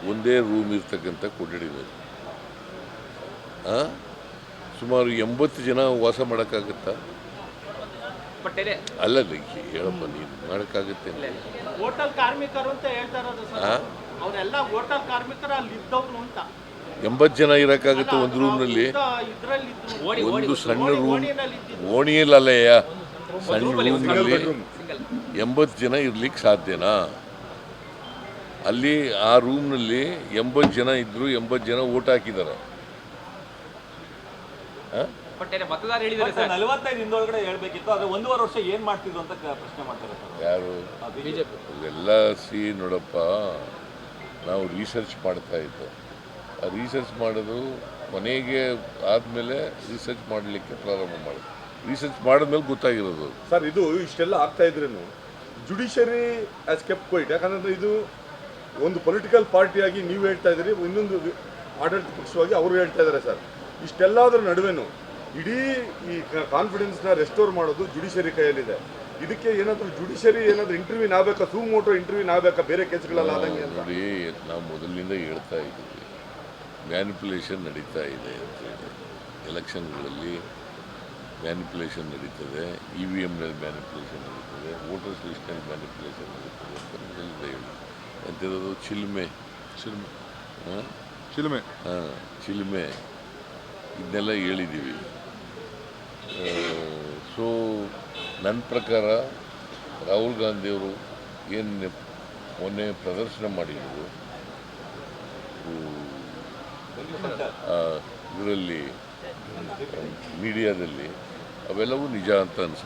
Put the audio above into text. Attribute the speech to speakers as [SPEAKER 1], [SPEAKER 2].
[SPEAKER 1] ಒಂದೇ ರೂಮ್ ಇರ್ತಕ್ಕಂಥ ಕೊಠಡಿಗಳು. ಸುಮಾರು 80 ಜನ ವಾಸ ಮಾಡೋಕ್ಕಾಗತ್ತಾ? ಅಲ್ಲ ಹೇಳಪ್ಪ, ನೀನು ಮಾಡೋಕ್ಕಾಗುತ್ತೆ?
[SPEAKER 2] ಹೋಟೆಲ್ ಕಾರ್ಮಿಕರು ಅಂತ ಹೇಳ್ತಾ ಇರೋದು ಸರ್, ಅವರೆಲ್ಲ ಹೋಟೆಲ್ ಕಾರ್ಮಿಕರು ಅಲ್ಲಿ ಇದ್ದವ್ರು ಅಂತ.
[SPEAKER 1] 80 ಜನ ಇರೋಕ್ಕಾಗುತ್ತೆ ಒಂದು ರೂಮ್ನಲ್ಲಿ? ಒಂದು ಸಣ್ಣ ರೂಮ್, ಓಣಿಯಲ್ಲಯ್ಯ, ಸಣ್ಣ ರೂಮ್ನಲ್ಲಿ 80 ಜನ ಇರ್ಲಿಕ್ಕೆ ಸಾಧ್ಯನಾ? ಅಲ್ಲಿ ಆ ರೂಮ್ನಲ್ಲಿ 80 ಜನ ಇದ್ರು, 80 ಜನ ಓಟ್ ಹಾಕಿದ್ದಾರೆ.
[SPEAKER 3] 45 ದಿನದೊಳಗಡೆ ಹೇಳ್ಬೇಕಿತ್ತು, ಆದ್ರೆ 1.5 ವರ್ಷ ಏನ್ ಮಾಡ್ತಿದ್ರು ಅಂತ ಪ್ರಶ್ನೆ ಮಾಡ್ತಾರೆ
[SPEAKER 1] ಯಾರು? ಇವೆಲ್ಲ ನೋಡಪ್ಪ, ನಾವು ರಿಸರ್ಚ್ ಮಾಡ್ತಾ ಇದ್ದೋ. ಆ ರಿಸರ್ಚ್ ಮಾಡೋದು ಮನೆಗೆ ಆದಮೇಲೆ ರಿಸರ್ಚ್ ಮಾಡಲಿಕ್ಕೆ ಪ್ರಾರಂಭ ಮಾಡೋದು. ರಿಸರ್ಚ್ ಮಾಡಿದ್ಮೇಲೆ ಗೊತ್ತಾಗಿರೋದು.
[SPEAKER 4] ಸರ್, ಇದು ಇಷ್ಟೆಲ್ಲ ಆಗ್ತಾ ಇದ್ರೂ ಜುಡಿಷರಿ ಆಸ್ ಕೆಪ್ ಕ್ವೈಟ್. ಯಾಕಂದ್ರೆ ಇದು ಒಂದು ಪೊಲಿಟಿಕಲ್ ಪಾರ್ಟಿಯಾಗಿ ನೀವು ಹೇಳ್ತಾ ಇದ್ದೀರಿ, ಇನ್ನೊಂದು ಆಡಳಿತ ಪಕ್ಷವಾಗಿ ಅವರು ಹೇಳ್ತಾ ಇದ್ದಾರೆ. ಸರ್, ಇಷ್ಟೆಲ್ಲದರ ನಡುವೆನೂ ಇಡೀ ಈ ಕಾನ್ಫಿಡೆನ್ಸ್ನ ರೆಸ್ಟೋರ್ ಮಾಡೋದು ಜುಡಿಷರಿ ಕೈಯಲ್ಲಿದೆ. ಇದಕ್ಕೆ ಏನಾದರೂ ಜುಡಿಷರಿ ಏನಾದರೂ ಇಂಟರ್ವ್ಯೂನ್ ಆಗಬೇಕಾ, ಸೂಮೋಟೋ ಇಂಟರ್ವ್ಯೂನ್ ಆಗಬೇಕಾ ಬೇರೆ ಕೇಸ್ಗಳೆಲ್ಲ ಆದಂಗೆ ಅಂತ?
[SPEAKER 1] ನೋಡಿ, ನಾವು ಮೊದಲಿನಿಂದ ಹೇಳ್ತಾ ಇದ್ದೀವಿ, ಮ್ಯಾನಿಪುಲೇಷನ್ ನಡೀತಾ ಇದೆ ಅಂತೇಳಿ. ಎಲೆಕ್ಷನ್ಗಳಲ್ಲಿ ಮ್ಯಾನಿಪುಲೇಷನ್ ನಡೀತದೆ, EVMನಲ್ಲಿ ಮ್ಯಾನಿಪುಲೇಷನ್ ನಡೀತದೆ, ವೋಟರ್ಸ್ ಲಿಸ್ಟ್ನಲ್ಲಿ ಮ್ಯಾನಿಪುಲೇಷನ್ ನಡೀತದೆ ಅಂತ ಹೇಳಿ ಎಂಥದ್ದು ಚಿಲ್ಮೆ ಇದನ್ನೆಲ್ಲ ಹೇಳಿದ್ದೀವಿ. ಸೊ ನನ್ನ ಪ್ರಕಾರ ರಾಹುಲ್ ಗಾಂಧಿಯವರು ಏನು ಮೊನ್ನೆ ಪ್ರದರ್ಶನ ಮಾಡಿದ್ರು ಇದರಲ್ಲಿ ಮೀಡಿಯಾದಲ್ಲಿ, ಅವೆಲ್ಲವೂ ನಿಜ ಅಂತ ಅನಿಸುತ್ತೆ.